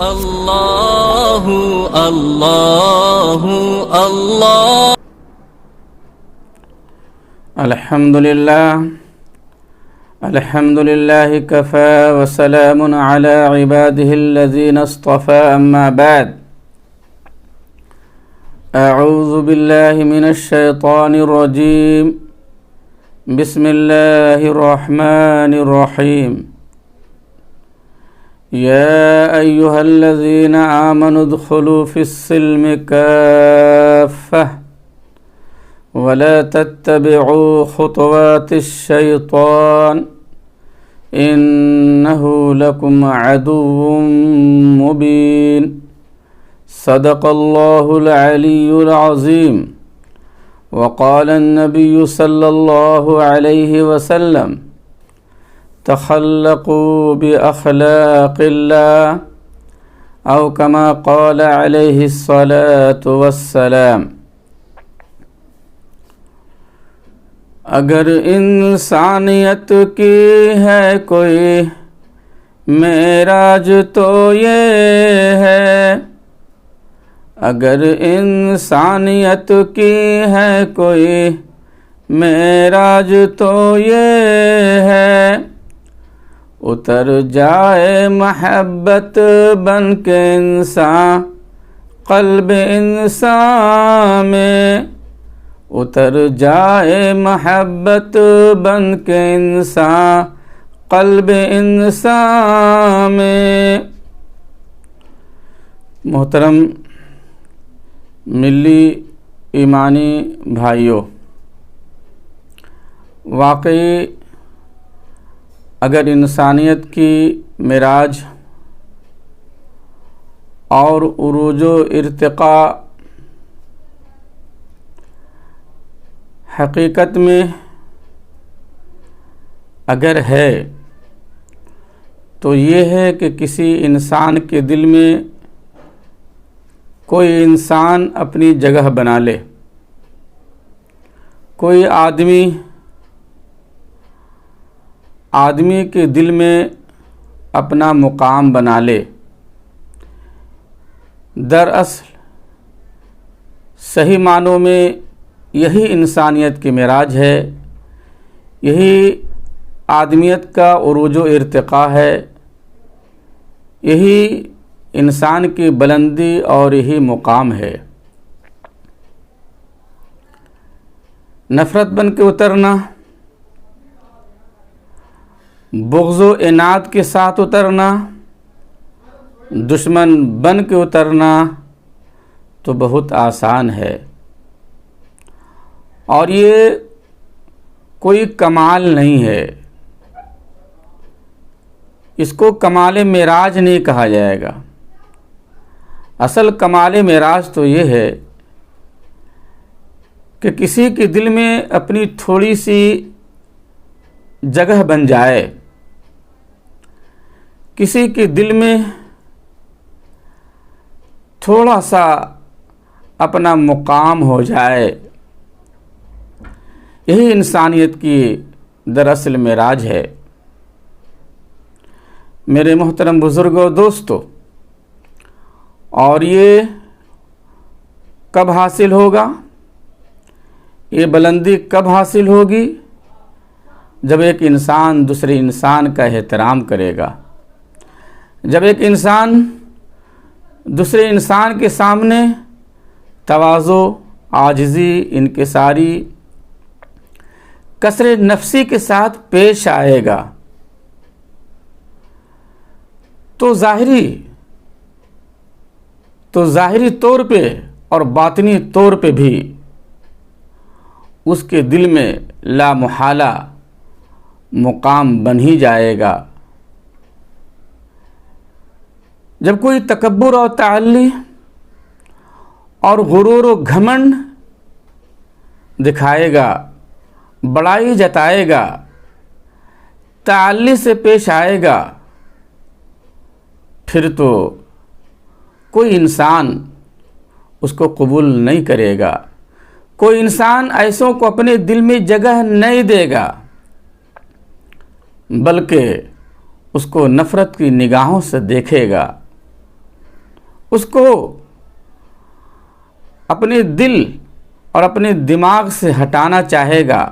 اللہ اللہ اللہ الحمد للہ کفا وسلام علی عباده الذین اصطفى اما بعد اعوذ باللہ من الشیطان الرجیم بسم اللہ الرحمن الرحیم یا ایہا الذین آمنوا ادخلوا فی السلم کافہ ولا تتبعوا خطوات الشیطان انه لكم عدو مبین صدق الله العلی العظیم وقال النبی صلی اللہ علیہ وسلم تخلقوا بأخلاق اللہ او کما قال علیہ الصلاة والسلام۔ اگر انسانیت کی ہے کوئی معراج تو یہ ہے، اگر انسانیت کی ہے کوئی معراج تو یہ ہے، اتر جائے محبت بن کے انسان قلب انسان میں، اتر جائے محبت بن کے انسان قلب انسان میں۔ محترم ملی ایمانی بھائیوں، واقعی اگر انسانیت کی معراج اور عروج و ارتقاء حقیقت میں اگر ہے تو یہ ہے کہ کسی انسان کے دل میں کوئی انسان اپنی جگہ بنا لے، کوئی آدمی کے دل میں اپنا مقام بنا لے۔ دراصل صحیح معنوں میں یہی انسانیت کی معراج ہے، یہی آدمیت کا عروج و ارتقاء ہے، یہی انسان کی بلندی اور یہی مقام ہے۔ نفرت بن کے اترنا، بغض و عناد کے ساتھ اترنا، دشمن بن کے اترنا تو بہت آسان ہے، اور یہ کوئی کمال نہیں ہے، اس کو کمال معراج نہیں کہا جائے گا۔ اصل کمال معراج تو یہ ہے کہ کسی کے دل میں اپنی تھوڑی سی جگہ بن جائے، کسی کے دل میں تھوڑا سا اپنا مقام ہو جائے، یہی انسانیت کی دراصل معراج ہے۔ میرے محترم بزرگوں، دوستو، اور یہ کب حاصل ہوگا؟ یہ بلندی کب حاصل ہوگی؟ جب ایک انسان دوسرے انسان کا احترام کرے گا، جب ایک انسان دوسرے انسان کے سامنے تواضع، عاجزی، انکساری، کسر نفسی کے ساتھ پیش آئے گا، تو ظاہری طور پہ اور باطنی طور پہ بھی اس کے دل میں لا محالہ مقام بن ہی جائے گا۔ جب کوئی تکبر اور تعلی اور غرور و گھمنڈ دکھائے گا، بڑائی جتائے گا، تعلی سے پیش آئے گا، پھر تو کوئی انسان اس کو قبول نہیں کرے گا، کوئی انسان ایسوں کو اپنے دل میں جگہ نہیں دے گا، بلکہ اس کو نفرت کی نگاہوں سے دیکھے گا۔ اس کو اپنے دل اور اپنے دماغ سے ہٹانا چاہے گا،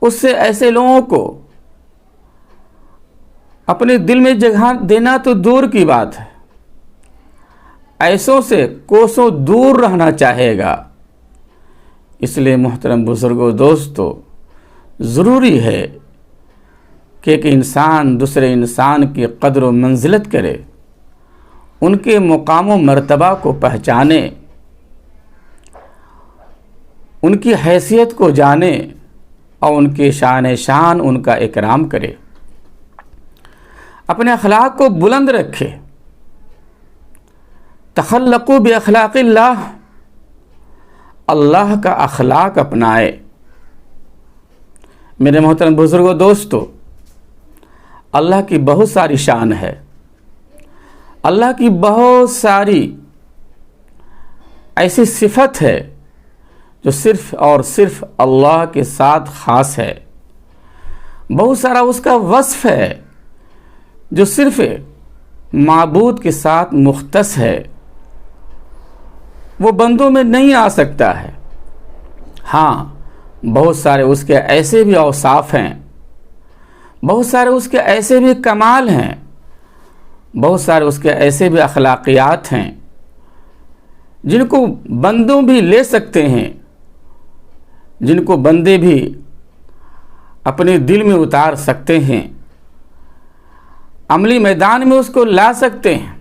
اس سے ایسے لوگوں کو اپنے دل میں جگہ دینا تو دور کی بات ہے، ایسوں سے کوسوں دور رہنا چاہے گا۔ اس لیے محترم بزرگوں، دوستو، ضروری ہے کہ ایک انسان دوسرے انسان کی قدر و منزلت کرے، ان کے مقام و مرتبہ کو پہچانے، ان کی حیثیت کو جانے اور ان کی شان ان کا اکرام کرے، اپنے اخلاق کو بلند رکھے۔ تخلقوا باخلاق اللہ، اللہ کا اخلاق اپنائے۔ میرے محترم بزرگوں، دوستو، اللہ کی بہت ساری شان ہے، اللہ کی بہت ساری ایسی صفت ہے جو صرف اور صرف اللہ کے ساتھ خاص ہے، بہت سارا اس کا وصف ہے جو صرف معبود کے ساتھ مختص ہے، وہ بندوں میں نہیں آ سکتا ہے۔ ہاں، بہت سارے اس کے ایسے بھی اوصاف ہیں، بہت سارے اس کے ایسے بھی کمال ہیں، بہت سارے اس کے ایسے بھی اخلاقیات ہیں جن کو بندوں بھی لے سکتے ہیں، جن کو بندے بھی اپنے دل میں اتار سکتے ہیں، عملی میدان میں اس کو لا سکتے ہیں۔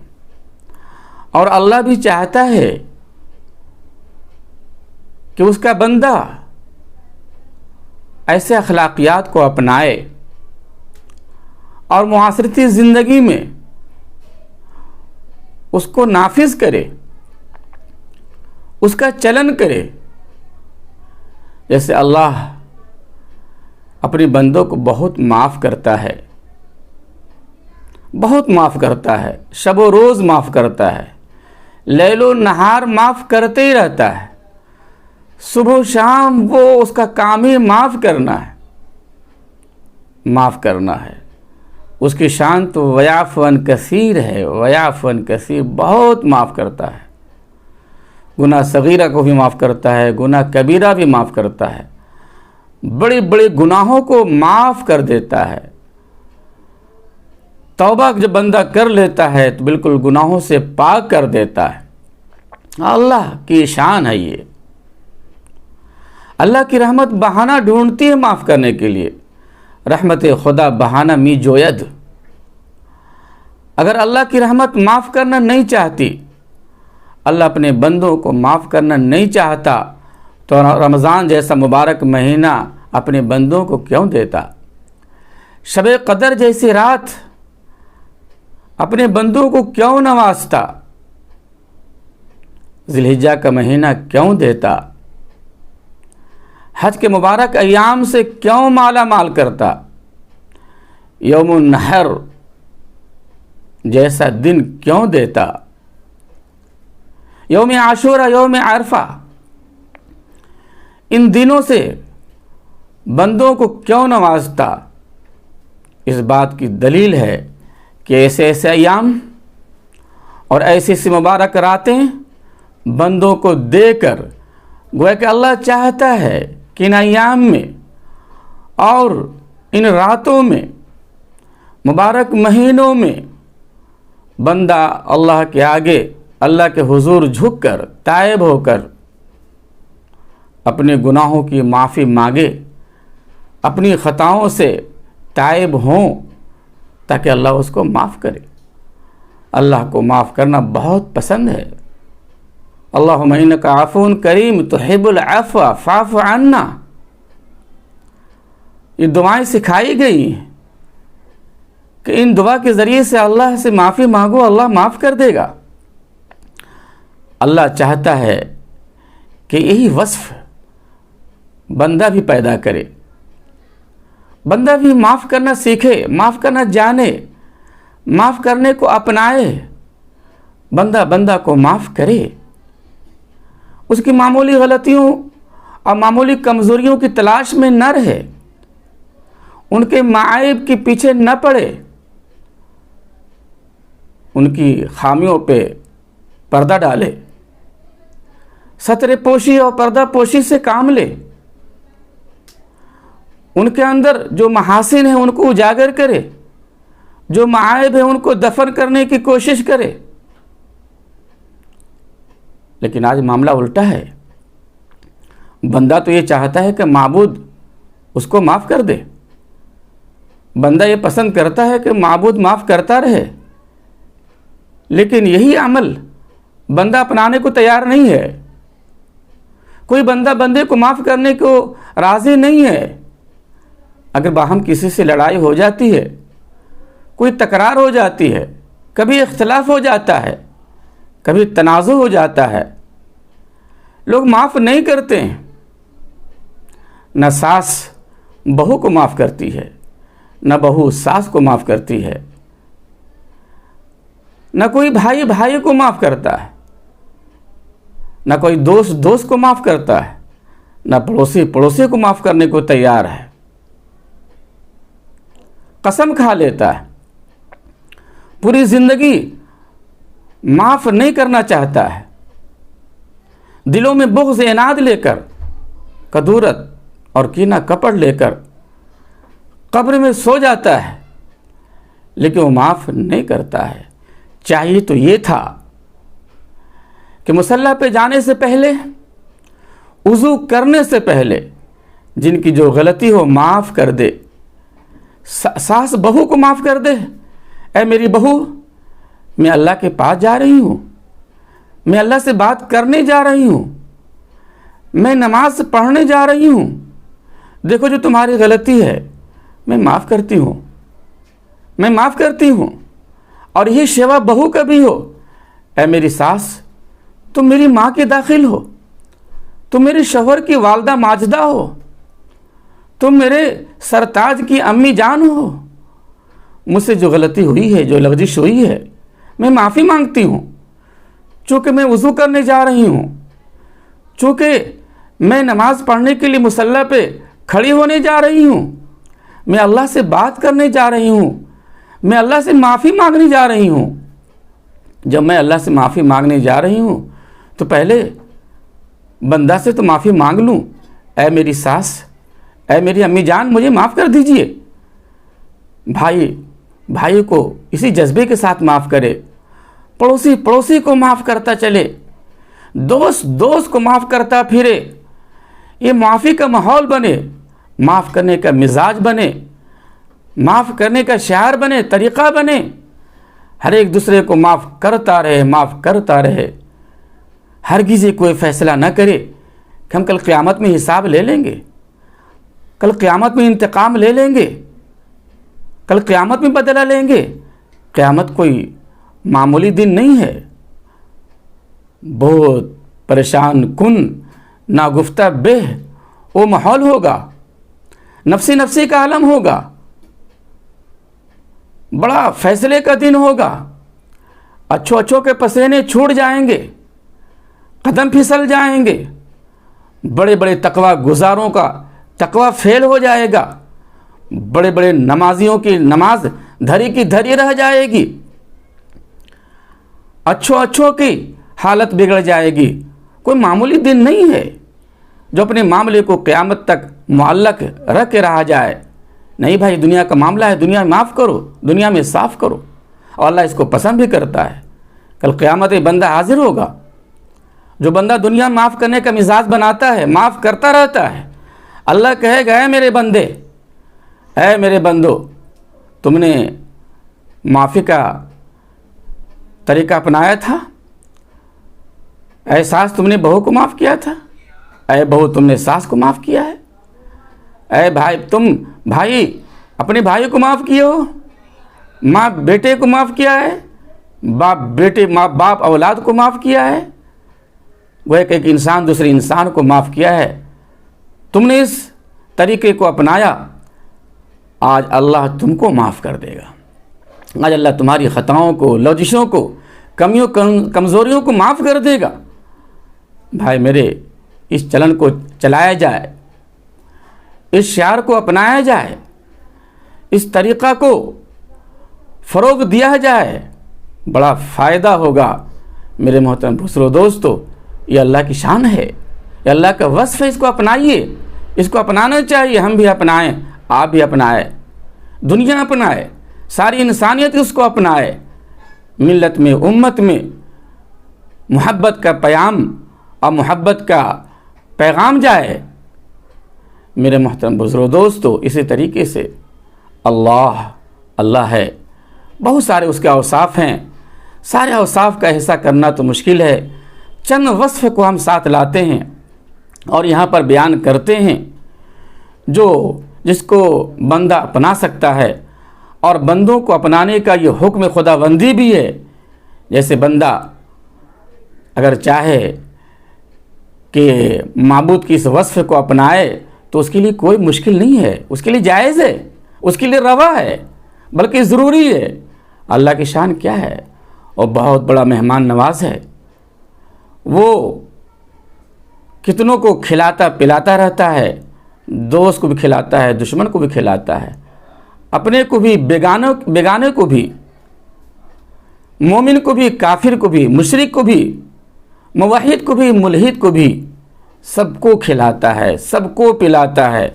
اور اللہ بھی چاہتا ہے کہ اس کا بندہ ایسے اخلاقیات کو اپنائے اور معاشرتی زندگی میں اس کو نافذ کرے، اس کا چلن کرے۔ جیسے اللہ اپنے بندوں کو بہت معاف کرتا ہے، بہت معاف کرتا ہے، شب و روز معاف کرتا ہے، لیل و نہار معاف کرتے ہی رہتا ہے، صبح و شام وہ اس کا کام ہی معاف کرنا ہے، معاف کرنا ہے۔ اس کی شان تو ویعفون کثیر ہے، ویعفون کثیر، بہت معاف کرتا ہے، گناہ صغیرہ کو بھی معاف کرتا ہے، گناہ کبیرہ بھی معاف کرتا ہے، بڑے بڑے گناہوں کو معاف کر دیتا ہے۔ توبہ جب بندہ کر لیتا ہے تو بالکل گناہوں سے پاک کر دیتا ہے۔ اللہ کی شان ہے یہ۔ اللہ کی رحمت بہانہ ڈھونڈتی ہے معاف کرنے کے لیے، رحمت خدا بہانہ می جوید۔ اگر اللہ کی رحمت معاف کرنا نہیں چاہتی، اللہ اپنے بندوں کو معاف کرنا نہیں چاہتا، تو رمضان جیسا مبارک مہینہ اپنے بندوں کو کیوں دیتا؟ شب قدر جیسی رات اپنے بندوں کو کیوں نوازتا؟ ذی الحجہ کا مہینہ کیوں دیتا؟ حج کے مبارک ایام سے کیوں مالا مال کرتا؟ یوم النحر جیسا دن کیوں دیتا؟ یوم عاشورہ، یوم عرفہ، ان دنوں سے بندوں کو کیوں نوازتا؟ اس بات کی دلیل ہے کہ ایسے ایسے ایام اور ایسی ایسی مبارک راتیں بندوں کو دے کر گویا کہ اللہ چاہتا ہے کہ ان ایام میں اور ان راتوں میں، مبارک مہینوں میں، بندہ اللہ کے آگے، اللہ کے حضور جھک کر، تائب ہو کر اپنے گناہوں کی معافی مانگے، اپنی خطاؤں سے تائب ہوں، تاکہ اللہ اس کو معاف کرے۔ اللہ کو معاف کرنا بہت پسند ہے۔ اللہم انک عفو کریم تحب العفو فاعف عنا، یہ دعائیں سکھائی گئی ہیں کہ ان دعا کے ذریعے سے اللہ سے معافی مانگو، اللہ معاف کر دے گا۔ اللہ چاہتا ہے کہ یہی وصف بندہ بھی پیدا کرے، بندہ بھی معاف کرنا سیکھے، معاف کرنا جانے، معاف کرنے کو اپنائے، بندہ کو معاف کرے، اس کی معمولی غلطیوں اور معمولی کمزوریوں کی تلاش میں نہ رہے، ان کے معائب کے پیچھے نہ پڑے، ان کی خامیوں پہ پردہ ڈالے، ستر پوشی اور پردہ پوشی سے کام لے، ان کے اندر جو محاسن ہیں ان کو اجاگر کرے، جو معائب ہیں ان کو دفن کرنے کی کوشش کرے۔ لیکن آج معاملہ الٹا ہے، بندہ تو یہ چاہتا ہے کہ معبود اس کو معاف کر دے، بندہ یہ پسند کرتا ہے کہ معبود معاف کرتا رہے، لیکن یہی عمل بندہ اپنانے کو تیار نہیں ہے۔ کوئی بندہ بندے کو معاف کرنے کو راضی نہیں ہے۔ اگر باہم کسی سے لڑائی ہو جاتی ہے، کوئی تکرار ہو جاتی ہے، کبھی اختلاف ہو جاتا ہے، کبھی تنازع ہو جاتا ہے، لوگ معاف نہیں کرتے ہیں۔ نہ ساس بہو کو معاف کرتی ہے، نہ بہو ساس کو معاف کرتی ہے، نہ کوئی بھائی بھائی کو معاف کرتا ہے، نہ کوئی دوست دوست کو معاف کرتا ہے، نہ پڑوسی پڑوسی کو معاف کرنے کو تیار ہے۔ قسم کھا لیتا ہے، پوری زندگی معاف نہیں کرنا چاہتا ہے، دلوں میں بغض عناد لے کر، کدورت اور کینہ کپٹ لے کر قبر میں سو جاتا ہے، لیکن وہ معاف نہیں کرتا ہے۔ چاہیے تو یہ تھا کہ مصلی پہ جانے سے پہلے، وضو کرنے سے پہلے جن کی جو غلطی ہو معاف کر دے۔ ساس بہو کو معاف کر دے، اے میری بہو، میں اللہ کے پاس جا رہی ہوں، میں اللہ سے بات کرنے جا رہی ہوں، میں نماز پڑھنے جا رہی ہوں، دیکھو جو تمہاری غلطی ہے میں معاف کرتی ہوں، میں معاف کرتی ہوں۔ اور یہ شیوا بہو کا بھی ہو، اے میری ساس، تم میری ماں کے داخل ہو، تم میرے شوہر کی والدہ ماجدہ ہو، تم میرے سرتاج کی امی جان ہو، مجھ سے جو غلطی ہوئی ہے، جو لغزش ہوئی ہے، میں معافی مانگتی ہوں۔ چونکہ میں وضو کرنے جا رہی ہوں، چونکہ میں نماز پڑھنے کے لیے مصلی پہ کھڑی ہونے جا رہی ہوں، میں اللہ سے بات کرنے جا رہی ہوں، میں اللہ سے معافی مانگنے جا رہی ہوں۔ جب میں اللہ سے معافی مانگنے جا رہی ہوں تو پہلے بندہ سے تو معافی مانگ لوں، اے میری ساس، اے میری امی جان، مجھے معاف کر دیجئے۔ بھائی کو اسی جذبے کے ساتھ معاف کرے، پڑوسی کو معاف کرتا چلے، دوست کو معاف کرتا پھرے۔ یہ معافی کا ماحول بنے، معاف کرنے کا مزاج بنے، معاف کرنے کا شعار بنے، طریقہ بنے، ہر ایک دوسرے کو معاف کرتا رہے، معاف کرتا رہے۔ ہرگز یہ کوئی فیصلہ نہ کرے کہ ہم کل قیامت میں حساب لے لیں گے، کل قیامت میں انتقام لے لیں گے، کل قیامت میں بدلہ لیں گے۔ قیامت کوئی معمولی دن نہیں ہے، بہت پریشان کن، ناگفتہ بہ وہ ماحول ہوگا، نفسی کا عالم ہوگا، بڑا فیصلے کا دن ہوگا۔ اچھوں کے پسینے چھوٹ جائیں گے، قدم پھسل جائیں گے، بڑے بڑے تقوی گزاروں کا تقوی فیل ہو جائے گا، بڑے بڑے نمازیوں کی نماز دھری کی دھری رہ جائے گی، اچھوں کی حالت بگڑ جائے گی۔ کوئی معمولی دن نہیں ہے جو اپنے معاملے کو قیامت تک معلق رکھ کے رہا جائے۔ نہیں بھائی، دنیا کا معاملہ ہے، دنیا میں معاف کرو، دنیا میں صاف کرو، اور اللہ اس کو پسند بھی کرتا ہے۔ کل قیامت میں بندہ حاضر ہوگا، جو بندہ دنیا میں معاف کرنے کا مزاج بناتا ہے، معاف کرتا رہتا ہے، اللہ کہے گا، اے میرے بندے، اے میرے بندو، تم نے معافی کا طریقہ اپنایا تھا، اے ساس تم نے بہو کو معاف کیا تھا، اے بہو تم نے ساس کو معاف کیا ہے، اے بھائی تم اپنے بھائی کو معاف کیے ہو، ماں بیٹے کو معاف کیا ہے، باپ اولاد کو معاف کیا ہے، وہ ایک انسان دوسرے انسان کو معاف کیا ہے۔ تم نے اس طریقے کو اپنایا، آج اللہ تم کو معاف کر دے گا، آج اللہ تمہاری خطاؤں کو، لغزشوں کو، کمیوں کمزوریوں کو معاف کر دے گا۔ بھائی میرے، اس چلن کو چلایا جائے، اس شعار کو اپنایا جائے، اس طریقہ کو فروغ دیا جائے، بڑا فائدہ ہوگا میرے محترم بزرگوں دوستو، یہ اللہ کی شان ہے، یہ اللہ کا وصف ہے، اس کو اپنائیے، اس کو اپنانا چاہیے، ہم بھی اپنائیں، آپ بھی اپنائیں، دنیا اپنائے، ساری انسانیت اس کو اپنائے، ملت میں، امت میں محبت کا پیام اور محبت کا پیغام جائے۔ میرے محترم بزرگوں دوستو، اسی طریقے سے اللہ ہے، بہت سارے اس کے اوصاف ہیں، سارے اوصاف کا احاطہ کرنا تو مشکل ہے، چند وصف کو ہم ساتھ لاتے ہیں اور یہاں پر بیان کرتے ہیں، جس کو بندہ اپنا سکتا ہے، اور بندوں کو اپنانے کا یہ حکم خداوندی بھی ہے۔ جیسے بندہ اگر چاہے کہ معبود کی اس وصف کو اپنائے تو اس کے لیے کوئی مشکل نہیں ہے، اس کے لیے جائز ہے، اس کے لیے روا ہے، بلکہ ضروری ہے۔ اللہ کی شان کیا ہے؟ وہ بہت بڑا مہمان نواز ہے، وہ کتنوں کو کھلاتا پلاتا رہتا ہے، دوست کو بھی کھلاتا ہے، دشمن کو بھی کھلاتا ہے، اپنے کو بھی، بیگانے کو بھی، مومن کو بھی، کافر کو بھی، مشرک کو بھی، موحد کو بھی، ملحد کو بھی، سب کو کھلاتا ہے، سب کو پلاتا ہے،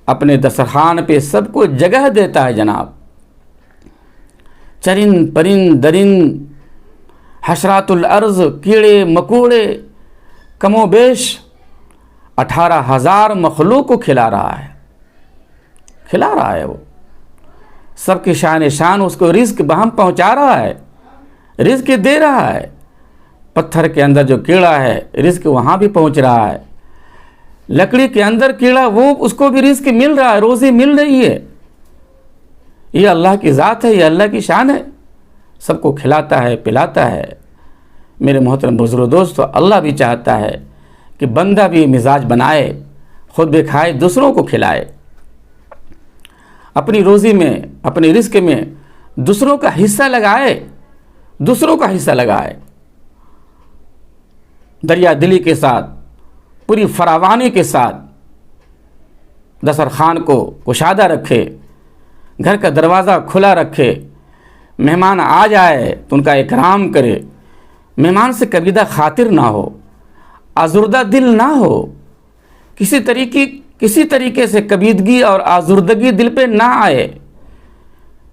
اپنے دسترخوان پہ سب کو جگہ دیتا ہے جناب۔ چرند پرند درند، حشرات الارض، کیڑے مکوڑے، کم و بیش 18,000 مخلوق کو کھلا رہا ہے وہ، سب کی شان اس کو رزق بہم پہنچا رہا ہے، رزق دے رہا ہے۔ پتھر کے اندر جو کیڑا ہے رزق وہاں بھی پہنچ رہا ہے، لکڑی کے اندر کیڑا وہ اس کو بھی رزق مل رہا ہے، روزی مل رہی ہے۔ یہ اللہ کی ذات ہے، یہ اللہ کی شان ہے، سب کو کھلاتا ہے پلاتا ہے۔ میرے محترم بزرگ دوستو، اللہ بھی چاہتا ہے کہ بندہ بھی مزاج بنائے، خود بھی کھائے، دوسروں کو کھلائے، اپنی روزی میں، اپنی رزق میں دوسروں کا حصہ لگائے، دریا دلی کے ساتھ، پوری فراوانی کے ساتھ دسترخوان کو کشادہ رکھے، گھر کا دروازہ کھلا رکھے، مہمان آ جائے تو ان کا اکرام کرے، مہمان سے کبیدہ خاطر نہ ہو، آزردہ دل نہ ہو، کسی طریقے سے کبیدگی اور آزردگی دل پہ نہ آئے،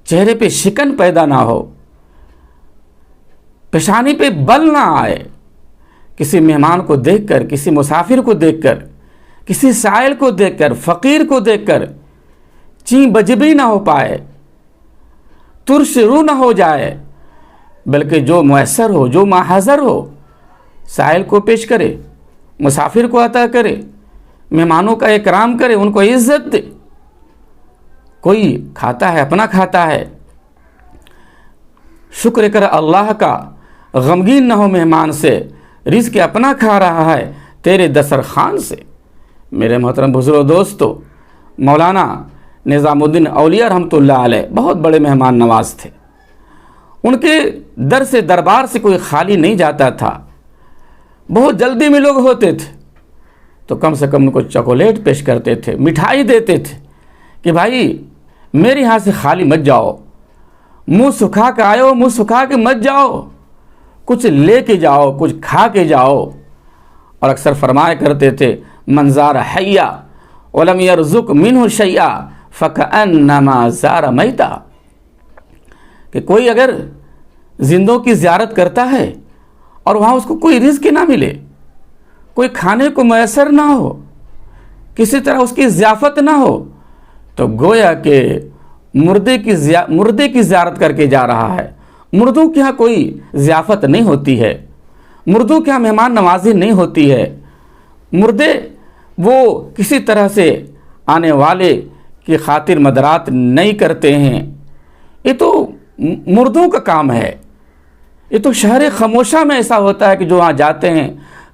چہرے پہ شکن پیدا نہ ہو، پیشانی پہ بل نہ آئے، کسی مہمان کو دیکھ کر، کسی مسافر کو دیکھ کر، کسی سائل کو دیکھ کر، فقیر کو دیکھ کر چین بجبی نہ ہو پائے، ترش رو نہ ہو جائے، بلکہ جو میسر ہو، جو ماحضر ہو، سائل کو پیش کرے، مسافر کو عطا کرے، مہمانوں کا اکرام کرے، ان کو عزت دے۔ کوئی کھاتا ہے، اپنا کھاتا ہے، شکر کر اللہ کا، غمگین نہ ہو مہمان سے، رزق اپنا کھا رہا ہے تیرے دسترخوان سے۔ میرے محترم بزرگ دوستو، مولانا نظام الدین اولیاء رحمۃ اللہ علیہ بہت بڑے مہمان نواز تھے، ان کے در سے دربار سے کوئی خالی نہیں جاتا تھا، بہت جلدی میں لوگ ہوتے تھے تو کم سے کم ان کو چاکلیٹ پیش کرتے تھے، مٹھائی دیتے تھے کہ بھائی میرے یہاں سے خالی مت جاؤ، منہ سکھا کے آئے ہو، منہ سکھا کے مت جاؤ، کچھ لے کے جاؤ، کچھ کھا کے جاؤ۔ اور اکثر فرمایا کرتے تھے، من زار حیا ولم یرزق منہ شیئا فکأنما زار میتا، کہ کوئی اگر زندوں کی زیارت کرتا ہے اور وہاں اس کو کوئی رزق نہ ملے، کوئی کھانے کو میسر نہ ہو، کسی طرح اس کی ضیافت نہ ہو، تو گویا کہ مردے کی زیارت کر کے جا رہا ہے۔ مردوں کے ہاں کوئی ضیافت نہیں ہوتی ہے، مردوں کے ہاں مہمان نوازی نہیں ہوتی ہے، مردے وہ کسی طرح سے آنے والے کی خاطر مدرات نہیں کرتے ہیں، یہ تو مردوں کا کام ہے۔ یہ تو شہر خاموشہ میں ایسا ہوتا ہے کہ جو وہاں جاتے ہیں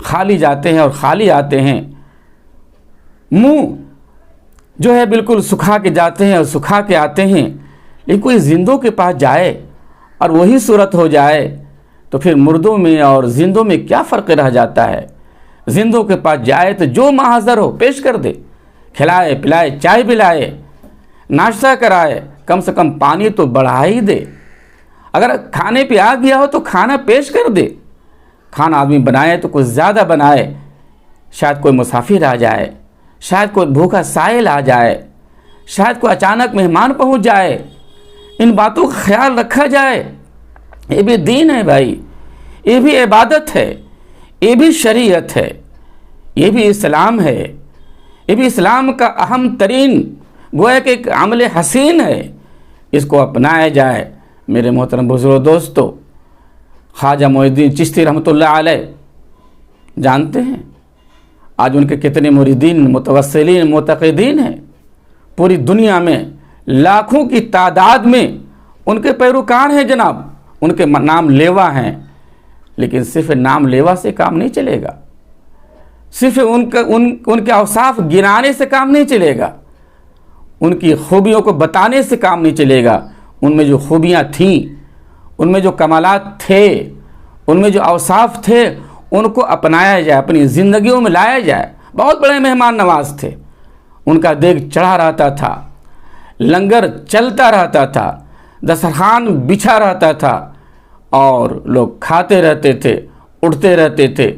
خالی جاتے ہیں اور خالی آتے ہیں، منہ جو ہے بالکل سکھا کے جاتے ہیں اور سکھا کے آتے ہیں۔ لیکن کوئی زندوں کے پاس جائے اور وہی صورت ہو جائے تو پھر مردوں میں اور زندوں میں کیا فرق رہ جاتا ہے؟ زندوں کے پاس جائے تو جو محاضر ہو پیش کر دے، کھلائے پلائے، چائے پلائے، ناشتہ کرائے، کم سے کم پانی تو بڑھا ہی دے، اگر کھانے پہ آ گیا ہو تو کھانا پیش کر دے، کھانا آدمی بنائے تو کچھ زیادہ بنائے، شاید کوئی مسافر آ جائے، شاید کوئی بھوکا سائل آ جائے، شاید کوئی اچانک مہمان پہنچ جائے، ان باتوں کا خیال رکھا جائے۔ یہ بھی دین ہے بھائی، یہ بھی عبادت ہے، یہ بھی شریعت ہے، یہ بھی اسلام ہے، یہ بھی اسلام کا اہم ترین گویا کہ ایک عمل حسین ہے، اس کو اپنایا جائے۔ میرے محترم بزرگ دوستو، خواجہ معین الدین چشتی رحمۃ اللہ علیہ جانتے ہیں آج ان کے کتنے مریدین، متوسلین، معتقدین ہیں؟ پوری دنیا میں لاکھوں کی تعداد میں ان کے پیروکار ہیں جناب، ان کے نام لیوا ہیں۔ لیکن صرف نام لیوا سے کام نہیں چلے گا، صرف ان کے اوصاف گنانے سے کام نہیں چلے گا، ان کی خوبیوں کو بتانے سے کام نہیں چلے گا۔ ان میں جو خوبیاں تھیں، ان میں جو کمالات تھے، ان میں جو اوصاف تھے، ان کو اپنایا جائے، اپنی زندگیوں میں لایا جائے۔ بہت بڑے مہمان نواز تھے، ان کا دیگ چڑھا رہتا تھا، لنگر چلتا رہتا تھا، دسترخوان بچھا رہتا تھا، اور لوگ کھاتے رہتے تھے، اٹھتے رہتے تھے،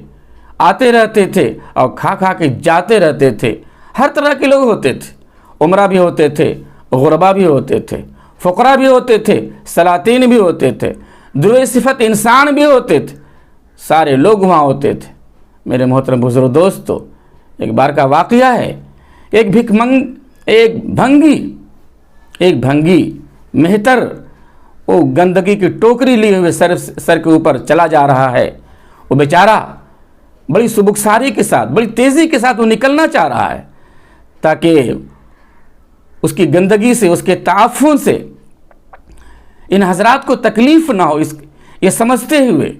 آتے رہتے تھے، اور کھا کھا کے جاتے رہتے تھے۔ ہر طرح کے لوگ ہوتے تھے، عمرہ بھی ہوتے تھے، غربا بھی ہوتے تھے، فقراء بھی ہوتے تھے، سلاطین بھی ہوتے تھے، درو صفت انسان بھی ہوتے تھے، سارے لوگ وہاں ہوتے تھے۔ میرے محترم بزرگ دوستو، ایک بار کا واقعہ ہے، ایک بھنگی مہتر وہ گندگی کی ٹوکری لیے ہوئے سر کے اوپر چلا جا رہا ہے۔ وہ بیچارہ بڑی سبکساری کے ساتھ، بڑی تیزی کے ساتھ وہ نکلنا چاہ رہا ہے تاکہ اس کی گندگی سے، اس کے تعفن سے ان حضرات کو تکلیف نہ ہو، یہ سمجھتے ہوئے،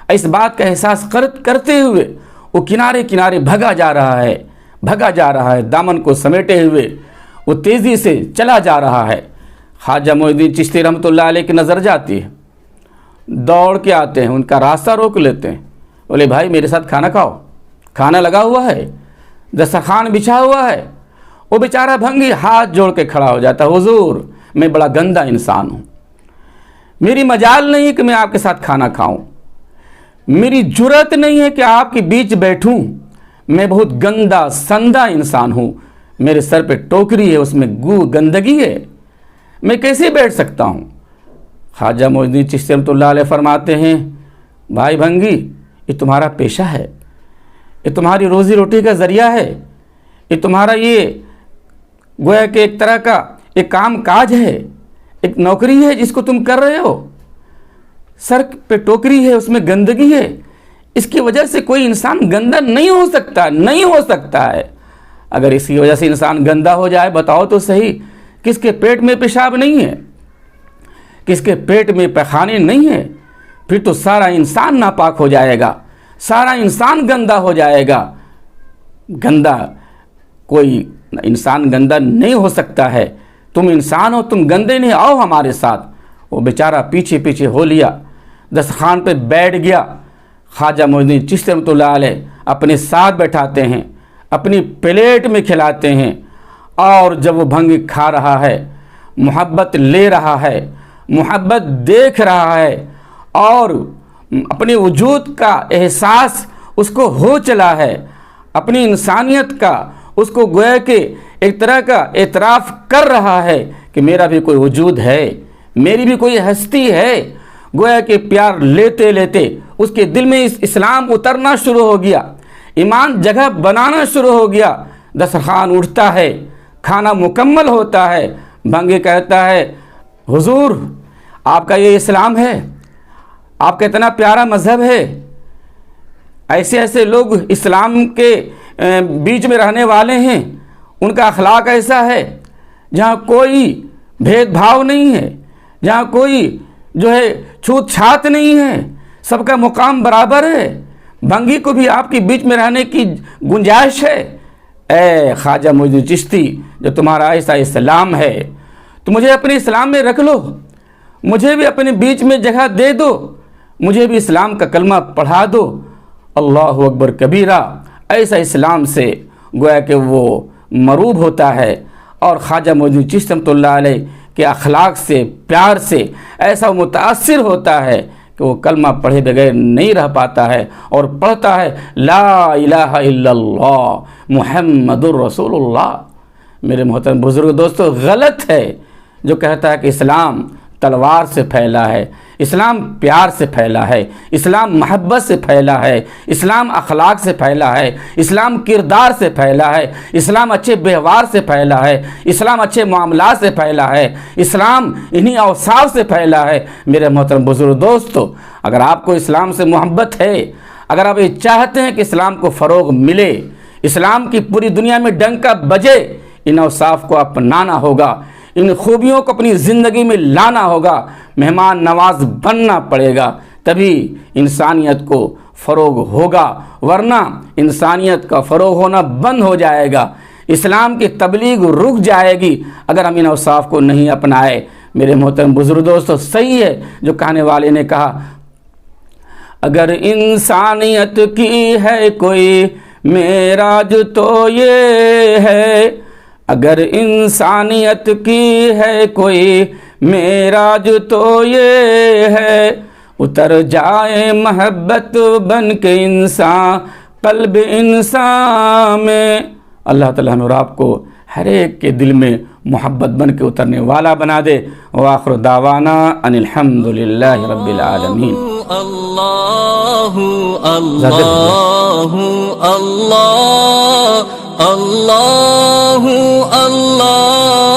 اس بات کا احساس کرتے ہوئے وہ کنارے کنارے بھگا جا رہا ہے، دامن کو سمیٹے ہوئے وہ تیزی سے چلا جا رہا ہے۔ خواجہ معین الدین چشتی رحمۃ اللہ علیہ کی نظر جاتی ہے، دوڑ کے آتے ہیں، ان کا راستہ روک لیتے ہیں، بولے بھائی میرے ساتھ کھانا کھاؤ، کھانا لگا ہوا ہے، دسترخوان بچھا ہوا ہے۔ وہ بیچارہ بھنگی ہاتھ جوڑ کے کھڑا ہو جاتا، حضور میں بڑا گندا انسان ہوں، میری مجال نہیں ہے کہ میں آپ کے ساتھ کھانا کھاؤں، میری جرأت نہیں ہے کہ آپ کے بیچ بیٹھوں، میں بہت گندا سندا انسان ہوں، میرے سر پہ ٹوکری ہے، اس میں گندگی ہے، میں کیسے بیٹھ سکتا ہوں؟ خواجہ معین الدین چشتی رحمۃ اللہ علیہ فرماتے ہیں، بھائی بھنگی، یہ تمہارا پیشہ ہے، یہ تمہاری روزی روٹی کا ذریعہ ہے، یہ تمہارا یہ گویا کہ ایک طرح کا ایک کام کاج ہے، ایک نوکری ہے جس کو تم کر رہے ہو، سر پہ ٹوکری ہے، اس میں گندگی ہے، اس کی وجہ سے کوئی انسان گندا نہیں ہو سکتا ہے۔ اگر اس کی وجہ سے انسان گندا ہو جائے، بتاؤ تو صحیح، کس کے پیٹ میں پیشاب نہیں ہے، کس کے پیٹ میں پیخانے نہیں ہے؟ پھر تو سارا انسان ناپاک ہو جائے گا، سارا انسان گندا ہو جائے گا۔ کوئی انسان گندا نہیں ہو سکتا ہے، تم انسان ہو، تم گندے نہیں، آؤ ہمارے ساتھ۔ وہ بیچارہ پیچھے پیچھے ہو لیا، دسترخوان پہ بیٹھ گیا۔ خواجہ معین الدین چشتی رحمۃ اللہ علیہ اپنے ساتھ بیٹھاتے ہیں، اپنی پلیٹ میں کھلاتے ہیں، اور جب وہ بھنگ کھا رہا ہے، محبت لے رہا ہے، محبت دیکھ رہا ہے، اور اپنے وجود کا احساس اس کو ہو چلا ہے، اپنی انسانیت کا اس کو گویا کہ ایک طرح کا اعتراف کر رہا ہے کہ میرا بھی کوئی وجود ہے، میری بھی کوئی ہستی ہے۔ گویا کہ پیار لیتے لیتے اس کے دل میں اسلام اترنا شروع ہو گیا، ایمان جگہ بنانا شروع ہو گیا۔ دسترخوان اٹھتا ہے، کھانا مکمل ہوتا ہے، بھنگی کہتا ہے، حضور آپ کا یہ اسلام ہے، آپ کا اتنا پیارا مذہب ہے، ایسے لوگ اسلام کے بیچ میں رہنے والے ہیں، ان کا اخلاق ایسا ہے جہاں کوئی بھید بھاؤ نہیں ہے، جہاں کوئی جو ہے چھوت چھات نہیں ہے، سب کا مقام برابر ہے، بھنگی کو بھی آپ کے بیچ میں رہنے کی گنجائش ہے۔ اے خواجہ معین الدین چشتی، جو تمہارا ایسا اسلام ہے تو مجھے اپنے اسلام میں رکھ لو، مجھے بھی اپنے بیچ میں جگہ دے دو، مجھے بھی اسلام کا کلمہ پڑھا دو۔ اللہ اکبر کبیرہ، ایسا اسلام سے گویا کہ وہ مروب ہوتا ہے، اور خواجہ معین الدین چشتی رحمۃ اللہ علیہ کے اخلاق سے، پیار سے ایسا متاثر ہوتا ہے کہ وہ کلمہ پڑھے بغیر نہیں رہ پاتا ہے اور پڑھتا ہے لا الہ الا اللہ محمد الرسول اللہ۔ میرے محترم بزرگ دوستو، غلط ہے جو کہتا ہے کہ اسلام تلوار سے پھیلا ہے، اسلام پیار سے پھیلا ہے، اسلام محبت سے پھیلا ہے، اسلام اخلاق سے پھیلا ہے، اسلام کردار سے پھیلا ہے، اسلام اچھے ویوہار سے پھیلا ہے، اسلام اچھے معاملات سے پھیلا ہے، اسلام انہی اوصاف سے پھیلا ہے۔ میرے محترم بزرگ دوستو، اگر آپ کو اسلام سے محبت ہے، اگر آپ یہ چاہتے ہیں کہ اسلام کو فروغ ملے، اسلام کی پوری دنیا میں ڈنکا بجے، ان اوصاف کو اپنانا ہوگا، ان خوبیوں کو اپنی زندگی میں لانا ہوگا، مہمان نواز بننا پڑے گا، تبھی انسانیت کو فروغ ہوگا، ورنہ انسانیت کا فروغ ہونا بند ہو جائے گا، اسلام کی تبلیغ رک جائے گی اگر ہم ان اوصاف کو نہیں اپنائے۔ میرے محترم بزرگ دوستو، صحیح ہے جو کہنے والے نے کہا، اگر انسانیت کی ہے کوئی معراج تو یہ ہے، اگر انسانیت کی ہے کوئی معراج تو یہ ہے، اتر جائے محبت بن کے انسان قلب انسان میں۔ اللہ تعالیٰ ہمیں اور آپ کو ہر ایک کے دل میں محبت بن کے اترنے والا بنا دے۔ وآخر دعوانا ان الحمدللہ رب العالمین۔ اللہ اللہ اللہ اللہ اللہ